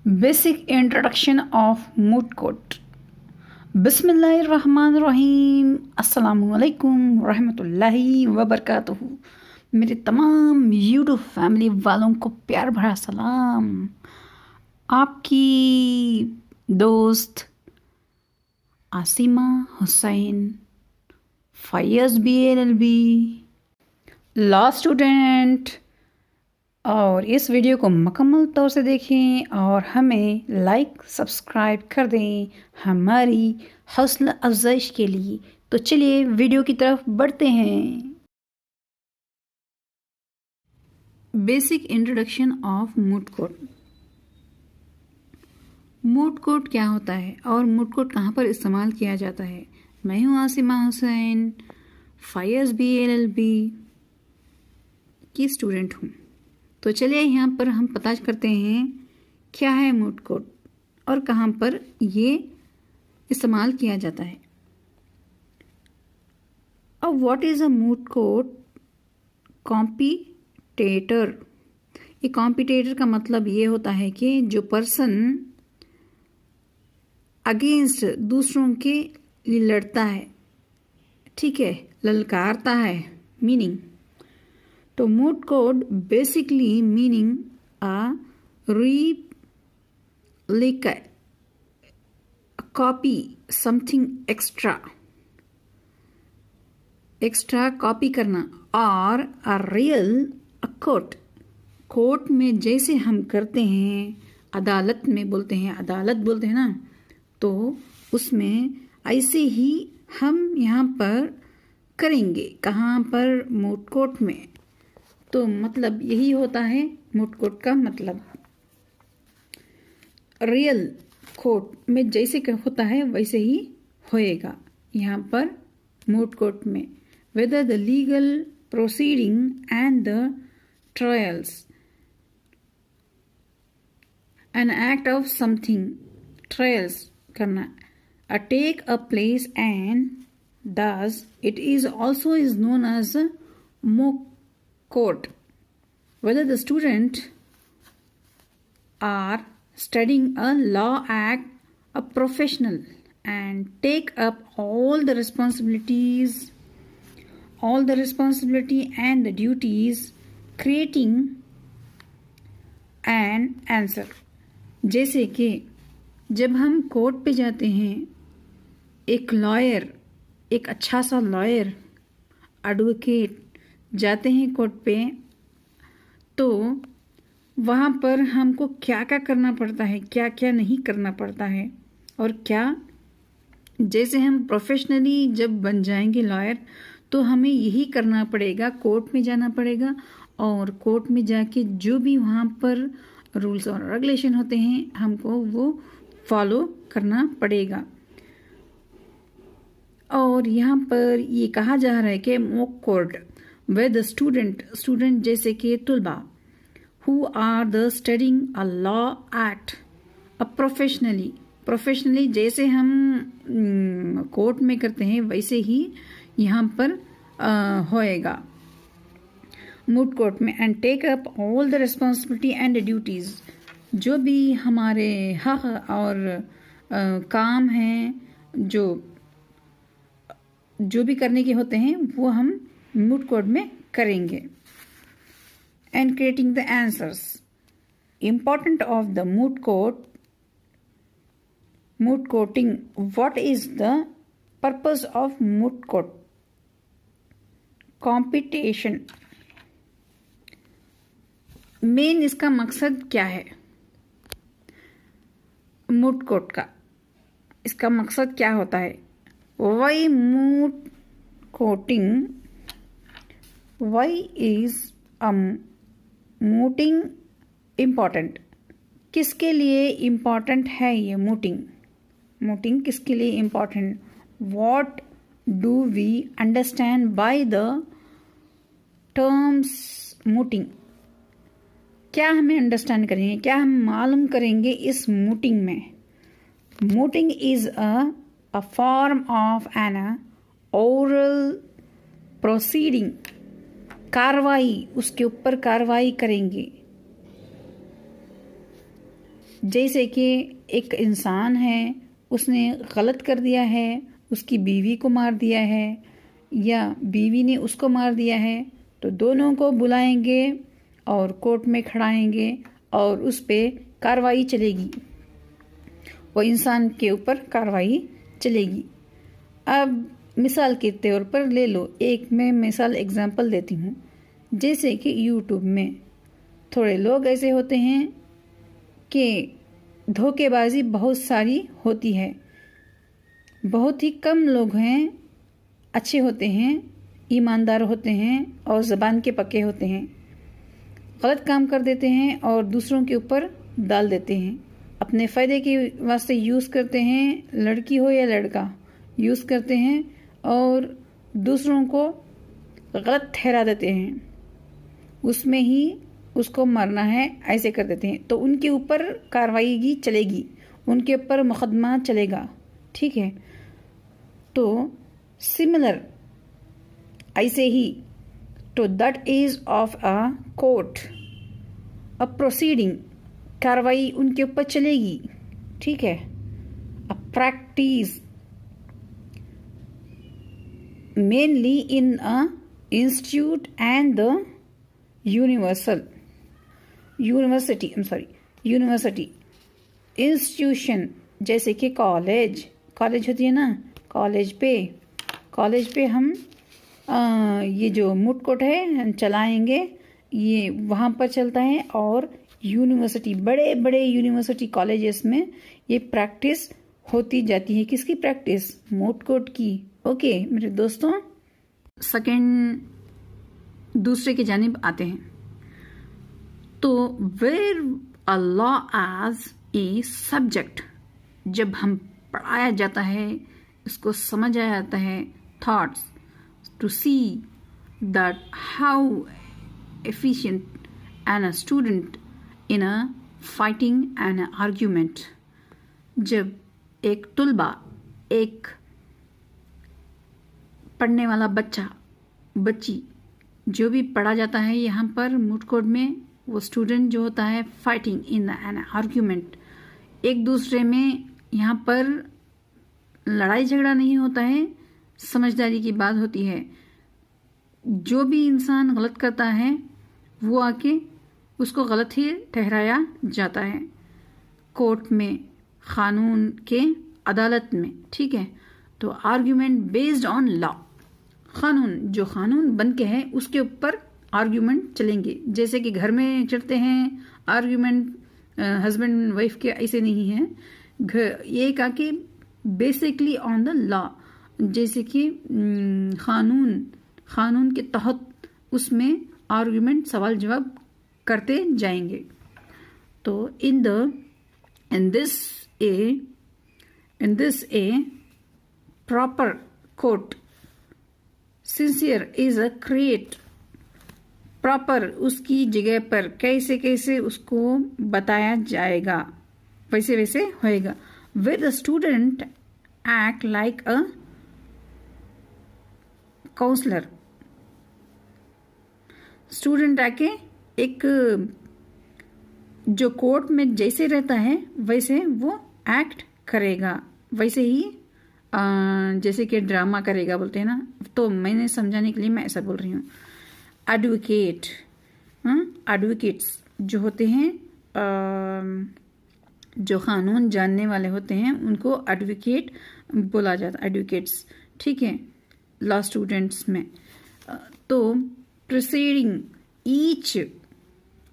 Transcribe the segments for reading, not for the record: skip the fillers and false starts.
Basic introduction of moot court. बिस्मिल्लाहिर्रहमानिर्रहीम। अस्सलामुअलैकुम रहमतुल्लाहि वबरकातुहू। मेरे तमाम यूट्यूब फैमिली वालों को प्यार भरा सलाम। आपकी दोस्त आसिमा हुसैन, फैज़ BLLB, लॉ स्टूडेंट। और इस वीडियो को मुकम्मल तौर से देखें और हमें लाइक सब्सक्राइब कर दें हमारी हौसला अफजाइश के लिए। तो चलिए वीडियो की तरफ बढ़ते हैं। Basic introduction of moot court. Moot court क्या होता है और मूट कोर्ट कहाँ पर इस्तेमाल किया जाता है। मैं हूँ आसिमा हुसैन, फैज़ BLLB की स्टूडेंट हूँ। तो चलिए यहाँ पर हम पता करते हैं क्या है मूट कोर्ट और कहाँ पर ये इस्तेमाल किया जाता है। अब what is a moot court? Competitor. ये कॉम्पिटेटर का मतलब ये होता है कि जो पर्सन अगेंस्ट दूसरों के लिए लड़ता है, ठीक है, ललकारता है, मीनिंग। तो moot court basically meaning a replica, a copy, something extra copy करना, और a real a कोर्ट में जैसे हम करते हैं, अदालत में बोलते हैं, अदालत बोलते हैं ना, तो उसमें ऐसे ही हम यहाँ पर करेंगे। कहाँ पर? मूट कोर्ट में। तो मतलब यही होता है मूट कोर्ट का मतलब। रियल कोर्ट में जैसे होता है वैसे ही होएगा यहाँ पर मूट कोर्ट में। Whether the legal proceeding and the trials an act of something, trials करना, a take a place and thus it is also is known as moot court. Whether the student are studying a law act, a professional, and take up all the responsibility and the duties, creating an answer. जैसे कि जब हम court पे जाते हैं, एक lawyer, एक अच्छा सा लॉयर, एडवोकेट जाते हैं कोर्ट पे, तो वहाँ पर हमको क्या क्या करना पड़ता है, क्या क्या नहीं करना पड़ता है, और क्या जैसे हम प्रोफेशनली जब बन जाएंगे लॉयर तो हमें यही करना पड़ेगा, कोर्ट में जाना पड़ेगा और कोर्ट में जाके जो भी वहाँ पर रूल्स और रेगुलेशन होते हैं हमको वो फॉलो करना पड़ेगा। और यहाँ पर ये कहा जा रहा है कि moot court where the student जैसे कि तुलबा who are the studying a law act, अब प्रोफेशनली जैसे हम कोर्ट में करते हैं वैसे ही यहाँ पर होएगा मूट कोर्ट में। And take up all the responsibility and duties, जो भी हमारे हक और काम हैं, जो भी करने के होते हैं वो हम मूट कोर्ट में करेंगे। And creating the answers, important of the moot courting, what is the purpose of moot court? Competition. Main इसका मकसद क्या है मूट कोर्ट का? इसका मकसद क्या होता है? Why moot courting? Why is mooting important? किसके लिए important है ये mooting किसके लिए important? What do we understand by the terms mooting? क्या हमें अंडरस्टैंड करेंगे, क्या हम मालूम करेंगे इस mooting में? Mooting is a form of an oral proceeding, कार्रवाई, उसके ऊपर कार्रवाई करेंगे। जैसे कि एक इंसान है, उसने गलत कर दिया है, उसकी बीवी को मार दिया है या बीवी ने उसको मार दिया है, तो दोनों को बुलाएंगे और कोर्ट में खड़ाएंगे और उस पे कार्रवाई चलेगी, वो इंसान के ऊपर कार्रवाई चलेगी। अब मिसाल के तौर पर ले लो, एक मैं मिसाल एग्जांपल देती हूँ। जैसे कि यूट्यूब में थोड़े लोग ऐसे होते हैं कि धोखेबाजी बहुत सारी होती है, बहुत ही कम लोग हैं अच्छे होते हैं, ईमानदार होते हैं और ज़बान के पक्के होते हैं। गलत काम कर देते हैं और दूसरों के ऊपर डाल देते हैं, अपने फ़ायदे के वास्ते यूज़ करते हैं, लड़की हो या लड़का यूज़ करते हैं और दूसरों को गलत ठहरा देते हैं, उसमें ही उसको मरना है ऐसे कर देते हैं। तो उनके ऊपर कार्रवाई की चलेगी, उनके ऊपर मुकदमा चलेगा, ठीक है। तो सिमिलर ऐसे ही, तो that is of a court, a proceeding, कार्रवाई उनके ऊपर चलेगी, ठीक है। A practice mainly in a institute and the university institution, जैसे कि कॉलेज होती है ना, कॉलेज पे हम ये जो मूट कोर्ट है हम चलाएंगे, ये वहाँ पर चलता है। और यूनिवर्सिटी, बड़े बड़े यूनिवर्सिटी कॉलेजेस में ये प्रैक्टिस होती जाती है। किसकी प्रैक्टिस? मूट कोर्ट की। ओके मेरे दोस्तों, दूसरे की जानिब आते हैं। तो where a law as a subject, जब हम पढ़ाया जाता है, इसको समझाया जाता है, thoughts to see that how efficient an a student in a fighting an argument. जब एक तुलबा, एक पढ़ने वाला बच्ची जो भी पढ़ा जाता है यहाँ पर मूट कोर्ट में, वो स्टूडेंट जो होता है फाइटिंग इन एन आर्ग्यूमेंट, एक दूसरे में यहाँ पर लड़ाई झगड़ा नहीं होता है, समझदारी की बात होती है। जो भी इंसान गलत करता है वो आके उसको गलत ही ठहराया जाता है कोर्ट में, कानून के अदालत में, ठीक है। तो आर्ग्यूमेंट बेस्ड ऑन लॉ, कानून जो कानून बन के है उसके ऊपर आर्ग्यूमेंट चलेंगे। जैसे कि घर में चलते हैं आर्ग्यूमेंट हस्बैंड वाइफ के, ऐसे नहीं है। ये कहा कि बेसिकली ऑन द लॉ, जैसे कि कानून के तहत उसमें आर्ग्यूमेंट, सवाल जवाब करते जाएंगे। तो in this a proper court, sincere is a create, proper उसकी जगह पर कैसे कैसे उसको बताया जाएगा, वैसे वैसे होएगा। With student act like a counsellor, student आके एक जो कोर्ट में जैसे रहता है वैसे वो एक्ट करेगा, वैसे ही जैसे कि ड्रामा करेगा बोलते हैं ना, तो मैंने समझाने के लिए मैं ऐसा बोल रही हूँ। एडवोकेट्स जो होते हैं, जो कानून जानने वाले होते हैं, उनको एडवोकेट बोला जाता है, एडवोकेट्स, ठीक है, लॉ स्टूडेंट्स में। तो प्रोसीडिंग ईच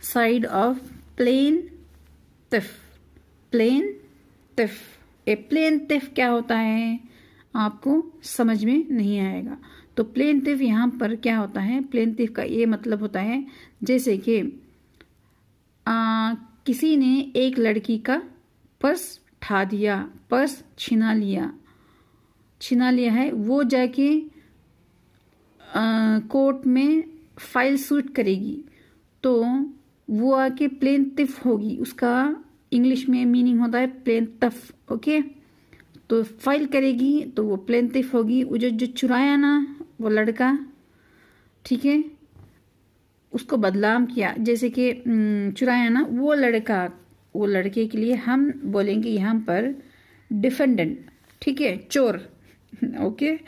साइड ऑफ प्लेनटिफ। ए प्लेनटिफ क्या होता है आपको समझ में नहीं आएगा। तो प्लेनटिफ यहाँ पर क्या होता है, प्लेनटिफ का ये मतलब होता है जैसे कि किसी ने एक लड़की का पर्स ठा दिया, पर्स छीना लिया है, वो जाके कोर्ट में फाइल सूट करेगी, तो वो आके प्लेनटिफ होगी। उसका इंग्लिश में मीनिंग होता है प्लेनटिफ, ओके। तो फाइल करेगी तो वो प्लेनटिफ होगी। वो जो चुराया ना वो लड़का, ठीक है, उसको बदनाम किया, जैसे कि चुराया ना वो लड़का, वो लड़के के लिए हम बोलेंगे यहाँ पर डिफेंडेंट, ठीक है, चोर। ओके,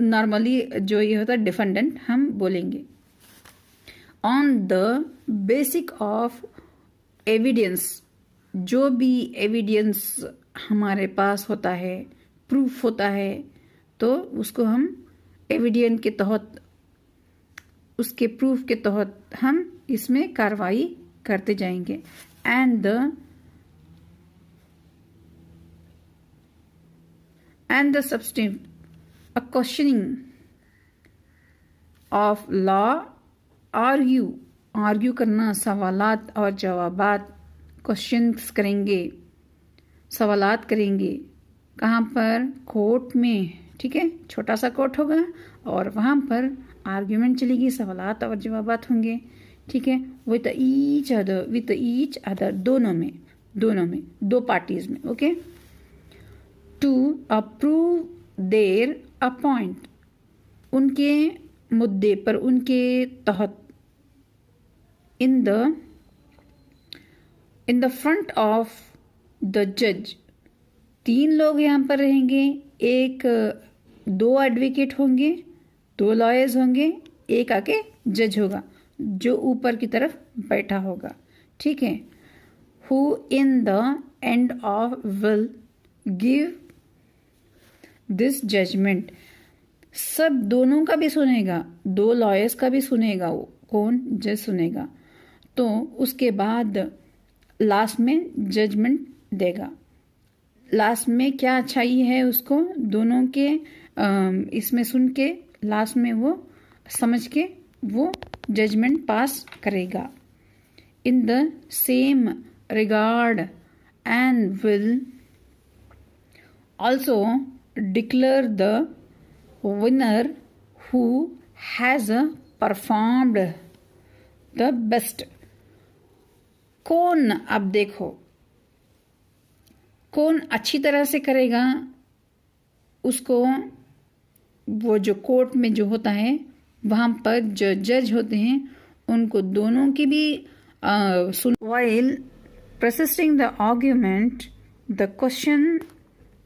नॉर्मली जो ये होता है डिफेंडेंट हम बोलेंगे। On the basic of evidence, जो भी एविडेंस हमारे पास होता है, प्रूफ होता है, तो उसको हम एविडेंस के तहत, उसके प्रूफ के तहत हम इसमें कार्रवाई करते जाएंगे। And the substance a questioning of law, argue करना, सवालात और जवाबात, क्वेश्चंस करेंगे, सवालात करेंगे। कहाँ पर? कोर्ट में, ठीक है, छोटा सा कोर्ट होगा और वहाँ पर आर्ग्यूमेंट चलेगी, सवालात और जवाबात होंगे, ठीक है, विद ईच अदर, दोनों में, दो पार्टीज में। Okay, to approve their a point, उनके मुद्दे पर, उनके तहत, in the front of the जज। 3 लोग यहाँ पर रहेंगे, दो एडवोकेट होंगे, 2 लॉयर्स होंगे, एक आके जज होगा जो ऊपर की तरफ बैठा होगा, ठीक है। Who in the end of will give this judgement, सब दोनों का भी सुनेगा, 2 लॉयर्स का भी सुनेगा, वो कौन? जज सुनेगा। तो उसके बाद लास्ट में जजमेंट देगा। लास्ट में क्या चाहिए है उसको, दोनों के इसमें सुन के लास्ट में वो समझ के वो जजमेंट पास करेगा। In the same regard and will also declare the winner who has performed the best. कौन, अब देखो, कौन अच्छी तरह से करेगा उसको, वो जो कोर्ट में जो होता है वहां पर जो जज होते हैं उनको दोनों की भी सुन। While persisting the argument, the question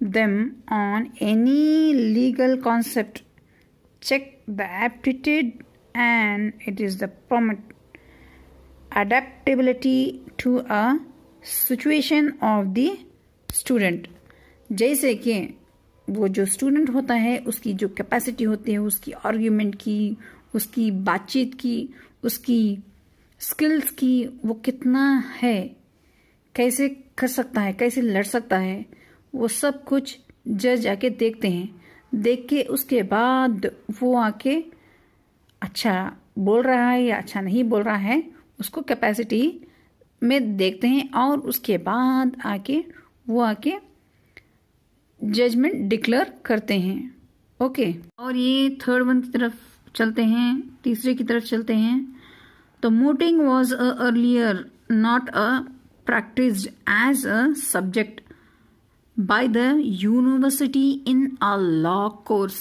them on any legal concept, check the aptitude and it is the permit adaptability to a situation of the student। जैसे कि वो जो स्टूडेंट होता है उसकी जो कैपेसिटी होती है, उसकी आर्ग्यूमेंट की, उसकी बातचीत की, उसकी स्किल्स की, वो कितना है, कैसे कर सकता है, कैसे लड़ सकता है, वो सब कुछ जज आके देखते हैं। देख के उसके बाद वो आके अच्छा बोल रहा है या अच्छा नहीं बोल रहा है, उसको कैपेसिटी में देखते हैं और उसके बाद आके वो आके जजमेंट डिक्लेयर करते हैं। ओके, और ये थर्ड वन की तरफ चलते हैं, तीसरे की तरफ चलते हैं। तो mooting was earlier not a practiced as a subject by the university in a law course।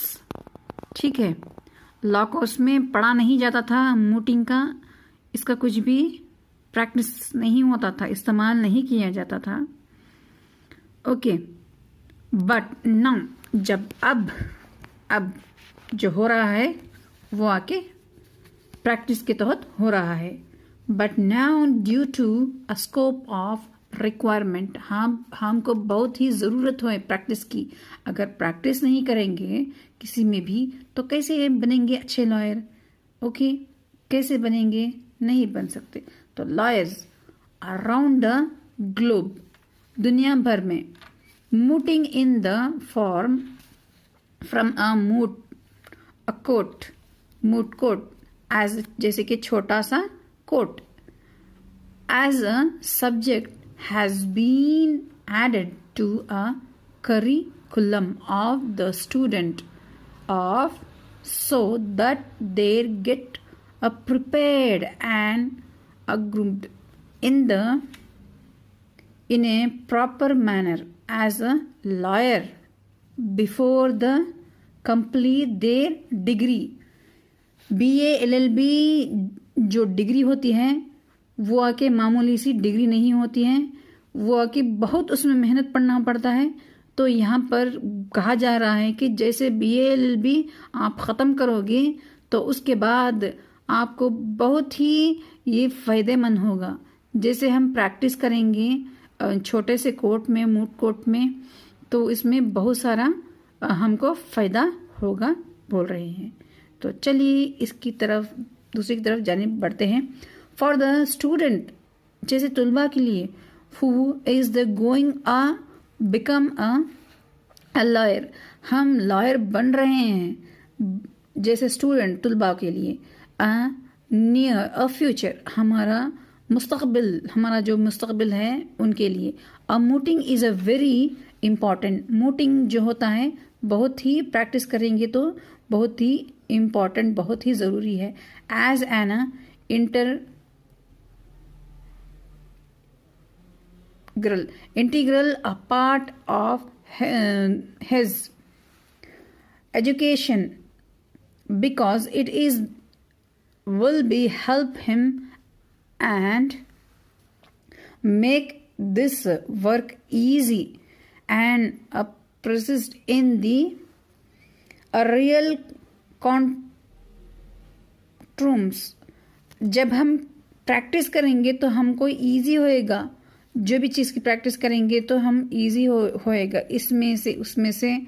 ठीक है, लॉ कोर्स में पढ़ा नहीं जाता था mooting का, इसका कुछ भी प्रैक्टिस नहीं होता था, इस्तेमाल नहीं किया जाता था। ओके, बट नाउ जब अब जो हो रहा है वो आके प्रैक्टिस के तहत हो रहा है। But now due to a scope of requirement, हमको बहुत ही ज़रूरत हो प्रैक्टिस की। अगर प्रैक्टिस नहीं करेंगे किसी में भी तो कैसे बनेंगे अच्छे लॉयर? ओके, कैसे बनेंगे? नहीं बन सकते। तो लॉयर्स अराउंड द ग्लोब, दुनिया भर में, mooting in the form from a moot court as, जैसे कि छोटा सा court, as a subject has been added to a curriculum of the student of, so that they get prepared and groomed in a proper manner as a lawyer before the complete their degree। BA LLB जो degree होती है वो आके मामूली सी degree नहीं होती है, वो कि बहुत उसमें मेहनत पड़ना पड़ता है। तो यहाँ पर कहा जा रहा है कि जैसे BA-LLB आप ख़त्म करोगे तो उसके बाद आपको बहुत ही ये फ़ायदेमंद होगा। जैसे हम प्रैक्टिस करेंगे छोटे से कोर्ट में, मूट कोर्ट में, तो इसमें बहुत सारा हमको फ़ायदा होगा बोल रहे हैं। तो चलिए इसकी तरफ दूसरी की तरफ जाने बढ़ते हैं। फॉर द स्टूडेंट, जैसे तुलबा के लिए, who is the going become a lawyer, हम लॉयर बन रहे हैं। जैसे स्टूडेंट तुलबा के लिए नियर अ फ्यूचर, हमारा मुस्तकबिल, हमारा जो मुस्तकबिल है उनके लिए। अ मूटिंग इज़ अ वेरी इम्पॉर्टेंट, मूटिंग जो होता है बहुत ही प्रैक्टिस करेंगे तो बहुत ही इम्पॉर्टेंट, बहुत ही ज़रूरी है। As an integral a part of his education, because it will be help him and make this work easy and persist in the real contrums। जब हम प्रैक्टिस करेंगे तो हमको इजी होएगा, जो भी चीज़ की प्रैक्टिस करेंगे तो हम इजी होएगा। इसमें से उसमें से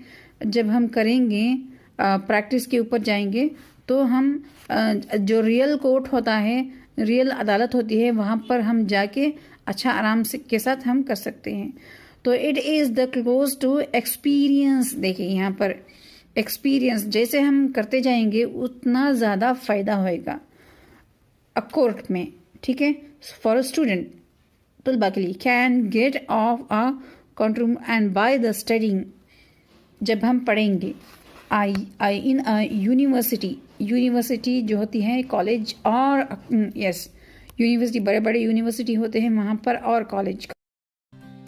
जब हम करेंगे प्रैक्टिस के ऊपर जाएंगे तो हम जो रियल कोर्ट होता है, रियल अदालत होती है, वहाँ पर हम जाके अच्छा आराम से के साथ हम कर सकते हैं। तो it is the close to experience. देखिए यहाँ पर एक्सपीरियंस जैसे हम करते जाएंगे उतना ज़्यादा फ़ायदा होएगा कोर्ट में, ठीक है। फॉर अ स्टूडेंट, तुलबा के लिए, कैन गेट ऑफ अ कंट्रूम एंड बाय द स्टडिंग, जब हम पढ़ेंगे आई इन अ यूनिवर्सिटी, यूनिवर्सिटी जो होती है कॉलेज और यस यूनिवर्सिटी, बड़े बड़े यूनिवर्सिटी होते हैं वहाँ पर, और कॉलेज।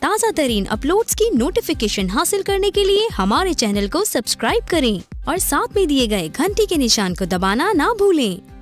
ताज़ा तरीन अपलोड्स की नोटिफिकेशन हासिल करने के लिए हमारे चैनल को सब्सक्राइब करें और साथ में दिए गए घंटी के निशान को दबाना ना भूलें।